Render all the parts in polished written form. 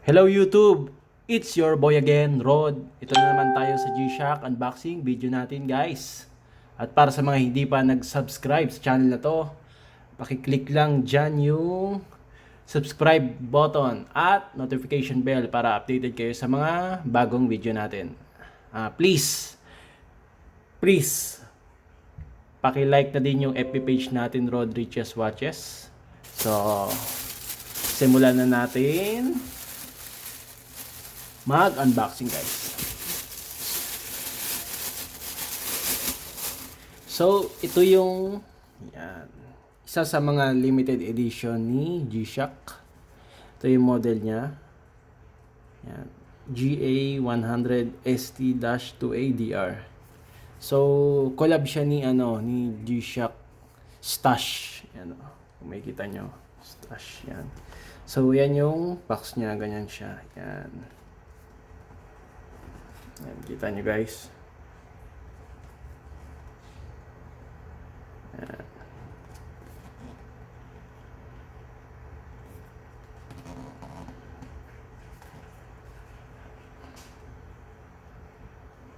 Hello YouTube! It's your boy again, Rod. Ito na naman tayo sa Gshock unboxing video natin guys. At para sa mga hindi pa nag-subscribe sa channel na to, pakiclick lang dyan yung subscribe button at notification bell para updated kayo sa mga bagong video natin. Please, paki-like na din yung FB page natin, Rod Riches Watches. So, simulan na natin mag-unboxing guys. So, ito yung isa sa mga limited edition ni Gshock. Ito yung model niya. Yan. GA100ST-2ADR. So, collab siya ni Gshock Stash. Yan o. Kung makikita nyo. Stash. Yan. So, yan yung box niya. Ganyan siya. Yan. Yan, kita nyo guys. Yan.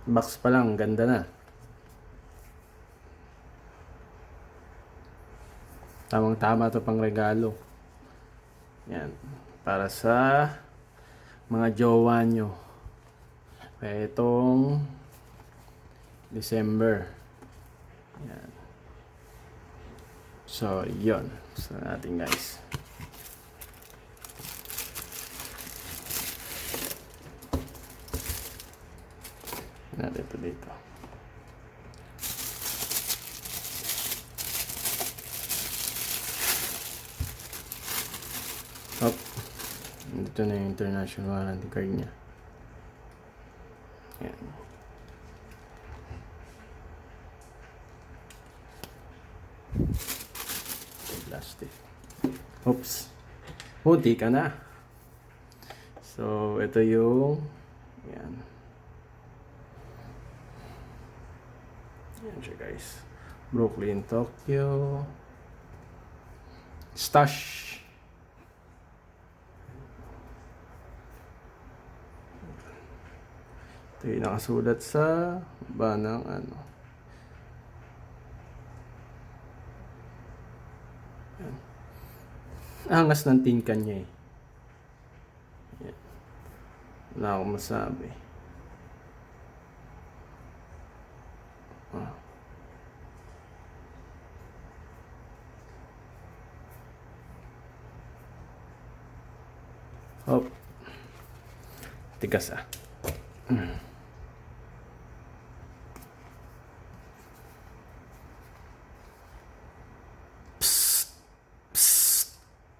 Box pa lang, ganda na. Tamang-tama to pang regalo. Yan, para sa mga jowa nyo. Kaya itong December. Yan. So, yun. So, natin guys. Natin ito dito. Hop. Dito na yung international warranty card niya. Yan. Plastic. Oops. Munti ka na. So, ito yung yan. Yan siya guys. Brooklyn, Tokyo. Stash. Ito yung nakasulat sa baba ng Yan. Angas ng tinkan niya eh. Yan. Wala akong masabi. Hop. Tigas ah.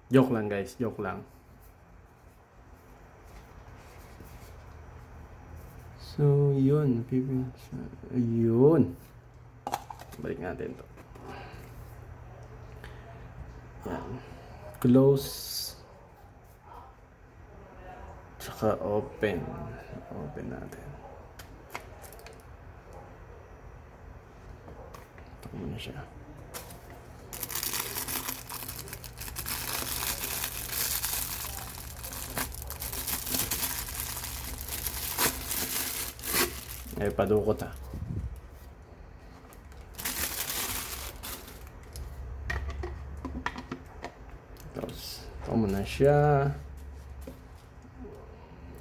Joke lang guys, joke lang. So, yun. Yun. Balik natin to. Yan. Close. Tsaka open. Open natin. Ito muna siya. Ay, padukot ah. Tapos, ito muna siya.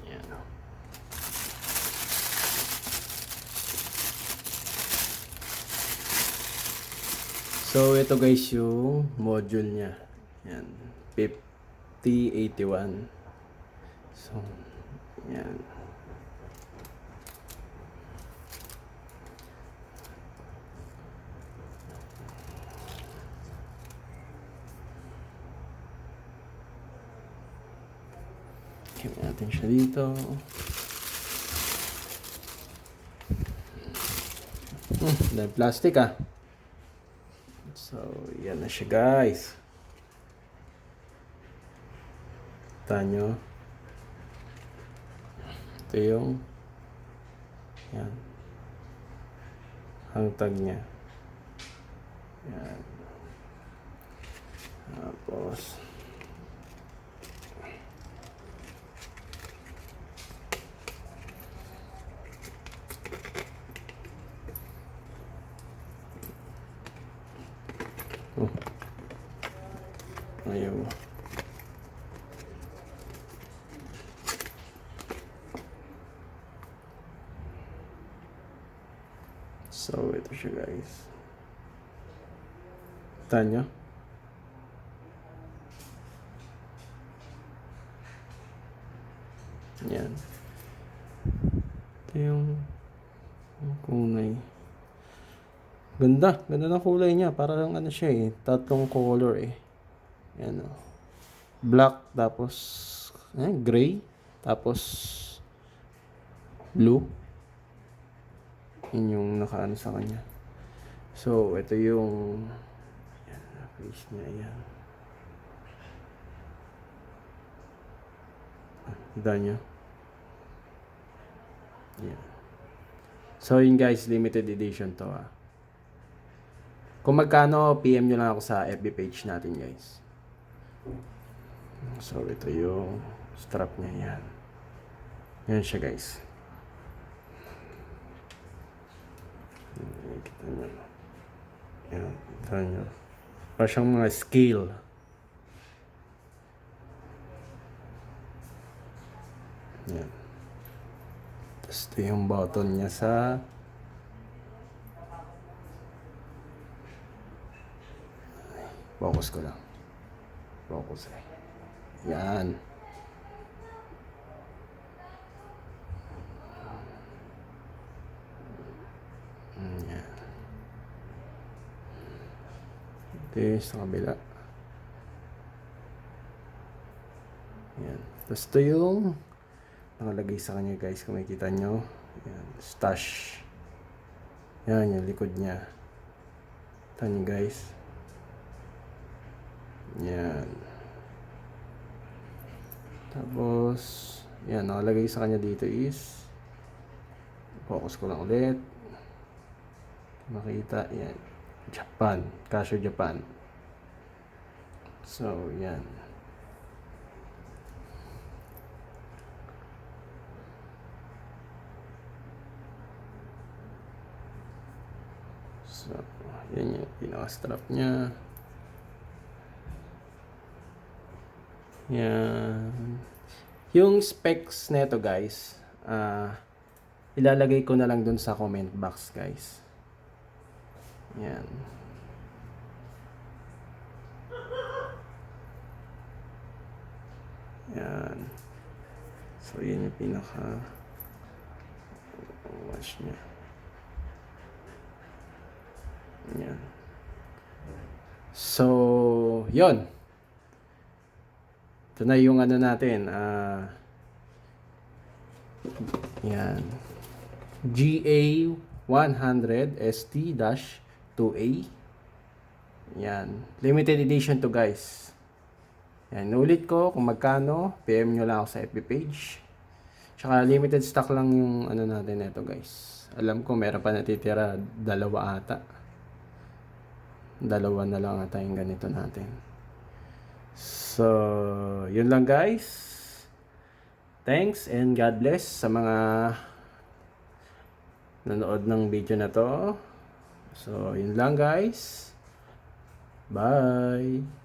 Yan. So, ito guys yung module niya. Yan. 5081. So, yan. Kaya natin siya dito. Dahil plastic ah. So, yan na siya guys. Kita nyo. Ito yung yan. Hangtag niya. Yan. Tapos So, ito siya guys. Taan nyo? Yan. Ito yung kulay. Ganda. Ganda ng kulay niya. Parang ano siya eh. Tatlong color eh. Yan o. Black, tapos gray, tapos blue. Yun yung nakaano sa kanya. So, ito yung face niya. Ayan. Kita nyo? Ayan. So, yun guys, limited edition to ah. Kung magkano, PM nyo lang ako sa FB page natin guys. So, ito yung strap niya. Yan. Yan siya guys. Kita nyo. Yan. Kita nyo. Para siyang mga scale. Yan. Tapos ito yung button niya sa focus ko lang. Focus eh. Yan. Yan. Ito sa kabila. Yan. Tapos ito yung nakalagay sa kanya guys. Kung makikita nyo. Yan. Stash. Yan yung likod niya. Ito nyo guys. Yan. Tapos, yan, nakalagay sa kanya dito is, focus ko lang ulit. Makita, yan. Japan. Casio Japan. So, yan. So, yan yung pinaka-strap niya. Yan. Yung specs neto guys, ilalagay ko na lang dun sa comment box guys. Yan. Yan. So, yun yung pinaka watch niya. Yan. So, yun. Ito na yung ano natin. Yan. GA100ST-2A. Yan. Limited edition to guys. Yan. Ulit ko kung magkano. PM nyo lang ako sa FB page. Tsaka limited stock lang yung ano natin ito guys. Alam ko meron pa natitira. Dalawa ata. Dalawa na lang ata yung ganito natin. So, yun lang guys. Thanks and God bless sa mga nanood ng video na to. So, yun lang guys. Bye!